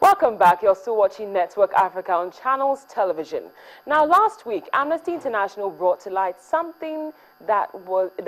Welcome back. You're still watching Network Africa on Channels Television. Now, last week, Amnesty International brought to light something that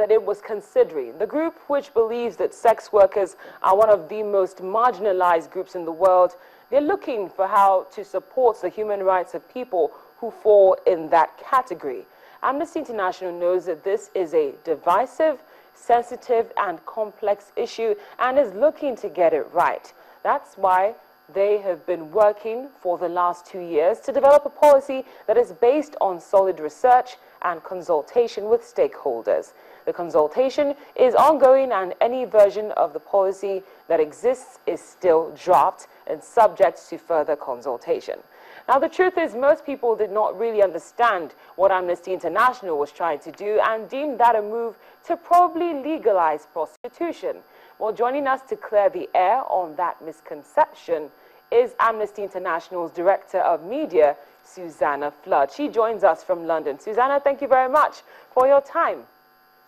it was considering. The group, which believes that sex workers are one of the most marginalized groups in the world, they're looking for how to support the human rights of people who fall in that category. Amnesty International knows that this is a divisive, sensitive, and complex issue and is looking to get it right. That's why they have been working for the last 2 years to develop a policy that is based on solid research and consultation with stakeholders. The consultation is ongoing, and any version of the policy that exists is still draft and subject to further consultation. Now, the truth is, most people did not really understand what Amnesty International was trying to do and deemed that a move to probably legalize prostitution. Well, joining us to clear the air on that misconception is Amnesty International's Director of Media, Susanna Flood. She joins us from London. Susanna, thank you very much for your time.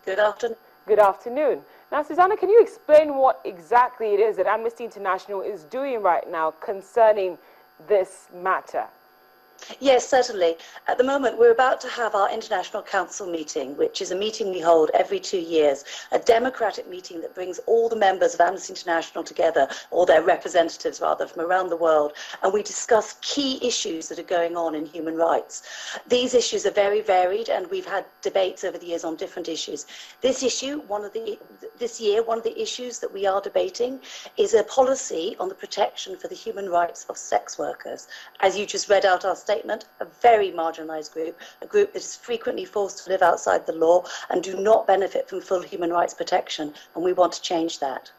Good afternoon. Good afternoon. Now, Susanna, can you explain what exactly it is that Amnesty International is doing right now concerning this matter? Yes, certainly. At the moment, we're about to have our International Council meeting, which is a meeting we hold every 2 years, a democratic meeting that brings all the members of Amnesty International together, or their representatives rather, from around the world, and we discuss key issues that are going on in human rights. These issues are very varied, and we've had debates over the years on different issues. This year, one of the issues that we are debating is a policy on the protection for the human rights of sex workers. As you just read out our statement, a very marginalized group, a group that is frequently forced to live outside the law and do not benefit from full human rights protection, and we want to change that.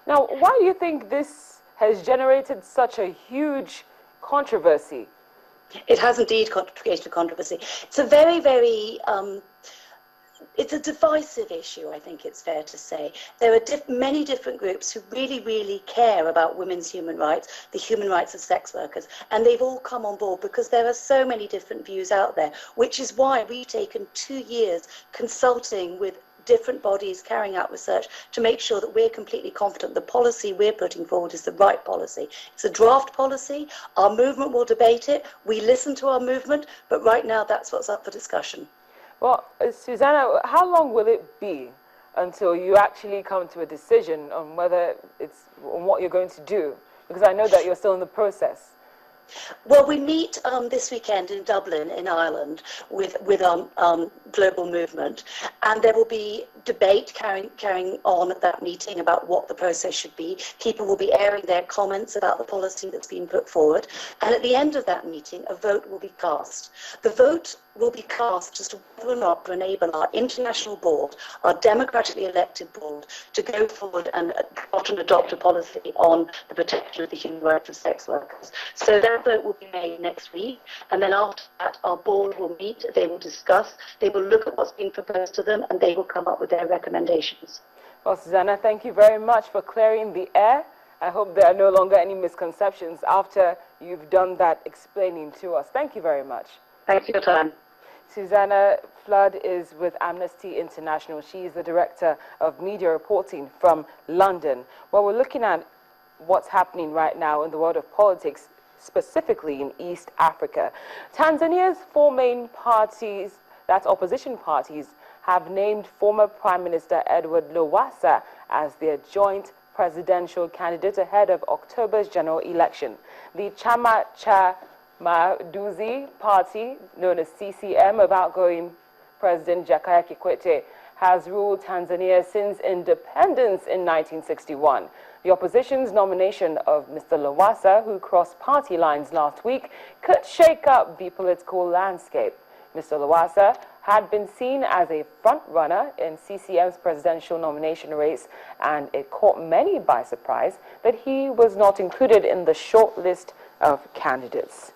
Now, why do you think this has generated such a huge controversy? It has indeed created a controversy. It's a very, it's a divisive issue, I think it's fair to say. There are many different groups who really care about women's human rights, the human rights of sex workers, and they've all come on board because there are so many different views out there, which is why we've taken 2 years consulting with different bodies, carrying out research to make sure that we're completely confident the policy we're putting forward is the right policy. It's a draft policy. Our movement will debate it. We listen to our movement, but right now that's what's up for discussion. Well, Susanna, how long will it be until you actually come to a decision on whether on what you're going to do? Because I know that you're still in the process. Well, we meet this weekend in Dublin, in Ireland, with our global movement, and there will be debate carrying on at that meeting about what the process should be. People will be airing their comments about the policy that's been put forward, and at the end of that meeting, a vote will be cast. The vote will be cast as to whether or not to enable our international board, our democratically elected board, to go forward and adopt a policy on the protection of the human rights of sex workers. So that vote will be made next week, and then after that our board will meet, they will discuss, they will look at what's been proposed to them, and they will come up with their recommendations. Well, Susanna, thank you very much for clearing the air. I hope there are no longer any misconceptions after you've done that explaining to us. Thank you very much. Thanks for your time. Susanna Flood is with Amnesty International. She is the Director of Media Reporting from London. Well, we're looking at what's happening right now in the world of politics, specifically in East Africa. Tanzania's 4 main parties, that's opposition parties, have named former Prime Minister Edward Lowassa as their joint presidential candidate ahead of October's general election. The Chama Cha Mapinduzi Party, known as CCM, of outgoing President Jakaya Kikwete, has ruled Tanzania since independence in 1961. The opposition's nomination of Mr. Lowassa, who crossed party lines last week, could shake up the political landscape. Mr. Lowassa had been seen as a front-runner in CCM's presidential nomination race, and it caught many by surprise that he was not included in the short list of candidates.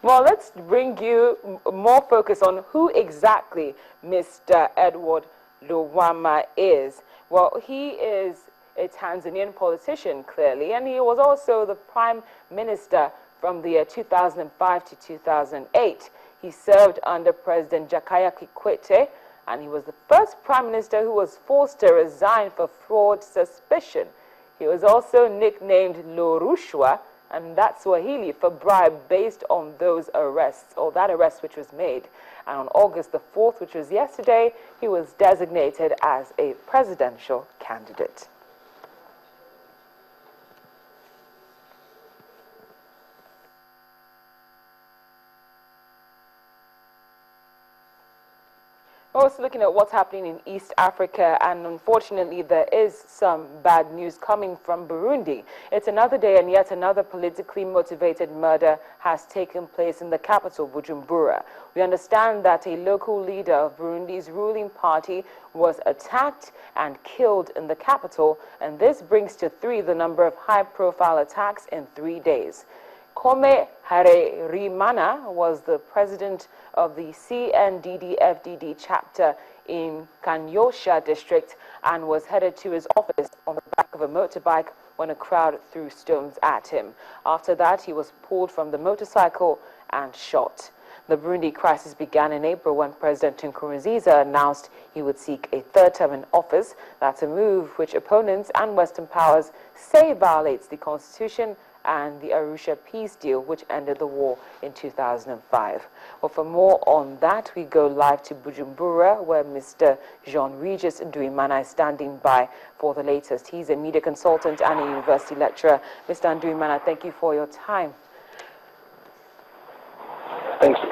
Well, let's bring you more focus on who exactly Mr. Edward Lowassa is. Well, he is a Tanzanian politician, clearly, and he was also the Prime Minister from the year 2005 to 2008. He served under President Jakaya Kikwete, and he was the first Prime Minister who was forced to resign for fraud suspicion. He was also nicknamed Lorushwa, and that's Swahili for bribe, based on those arrests, or that arrest which was made. And on August the 4th, which was yesterday, he was designated as a presidential candidate. We're also looking at what's happening in East Africa, and unfortunately there is some bad news coming from Burundi. It's another day and yet another politically motivated murder has taken place in the capital, Bujumbura. We understand that a local leader of Burundi's ruling party was attacked and killed in the capital, and this brings to 3 the number of high-profile attacks in 3 days. Kome Harerimana was the president of the CNDD-FDD chapter in Kanyosha district and was headed to his office on the back of a motorbike when a crowd threw stones at him. After that, he was pulled from the motorcycle and shot. The Burundi crisis began in April when President Nkurunziza announced he would seek a 3rd term in office. That's a move which opponents and Western powers say violates the constitution and the Arusha peace deal, which ended the war in 2005. Well, for more on that, we go live to Bujumbura, where Mr. Jean-Regis Nduimana is standing by for the latest. He's a media consultant and a university lecturer. Mr. Nduimana, thank you for your time. Thank you.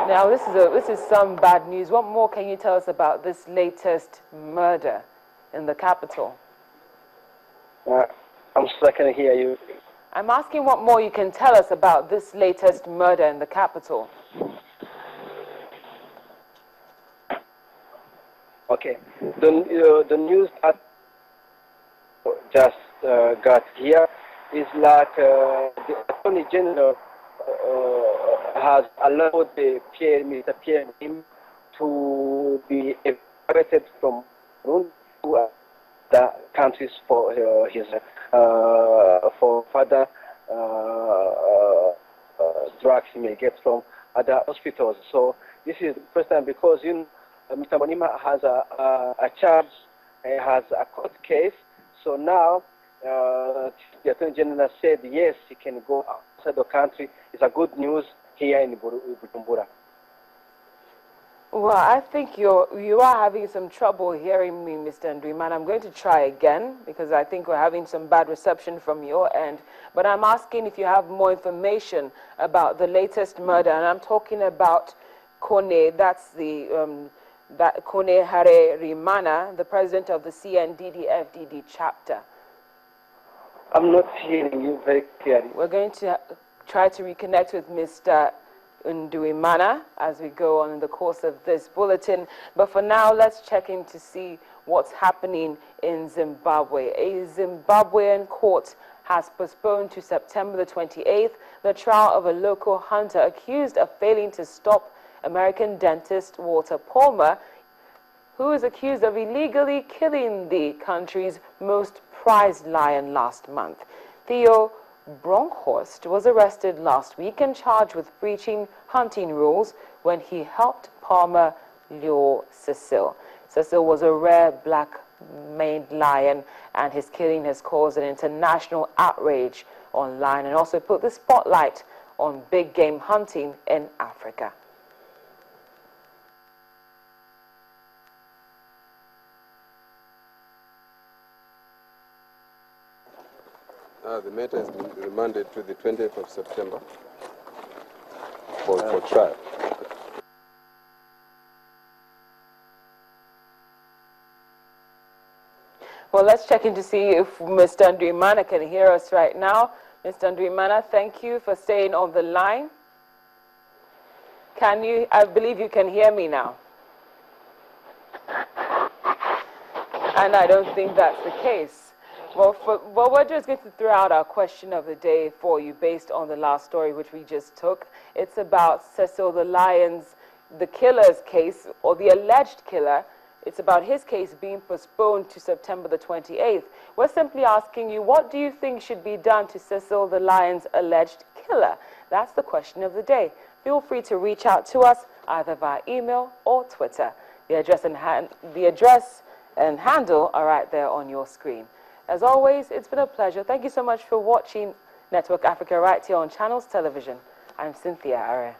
Now, this is some bad news. What more can you tell us about this latest murder in the capital? I'm sorry, I can't hear you. I'm asking what more you can tell us about this latest murder in the capital. Okay. The news that just got here is like the Attorney General has allowed Mr. Pierre to be evacuated from Burundi to the countries for his for further drugs he may get from other hospitals. So this is the first time, because Mr. Monima has a charge, has a court case. So now the Attorney General said yes, he can go outside the country. It's a good news here in Bujumbura. Well, I think you are having some trouble hearing me, Mr. Nduimana. I'm going to try again because I think we're having some bad reception from your end. But I'm asking if you have more information about the latest murder, and I'm talking about Kone. That's the Kone Harerimana, the president of the CNDD-FDD chapter. I'm not hearing you very clearly. We're going to try to reconnect with Mr. Nduimana as we go on in the course of this bulletin. But for now, let's check in to see what's happening in Zimbabwe. A Zimbabwean court has postponed to September the 28th the trial of a local hunter accused of failing to stop American dentist Walter Palmer, who is accused of illegally killing the country's most prized lion last month. Theo Bronkhorst was arrested last week and charged with breaching hunting rules when he helped Palmer lure Cecil. Cecil was a rare black-maned lion, and his killing has caused an international outrage online and also put the spotlight on big game hunting in Africa. The matter has been remanded to the 20th of September for trial. Well, let's check in to see if Mr. Nduimana can hear us right now. Mr. Nduimana, thank you for staying on the line. Can you, I believe you can hear me now. And I don't think that's the case. Well, we're just going to throw out our question of the day for you based on the last story which we just took. It's about Cecil the Lion's, the killer's case, or the alleged killer. It's about his case being postponed to September the 28th. We're simply asking you, what do you think should be done to Cecil the Lion's alleged killer? That's the question of the day. Feel free to reach out to us either via email or Twitter. The address and handle are right there on your screen. As always, it's been a pleasure. Thank you so much for watching Network Africa right here on Channels Television. I'm Cynthia Are.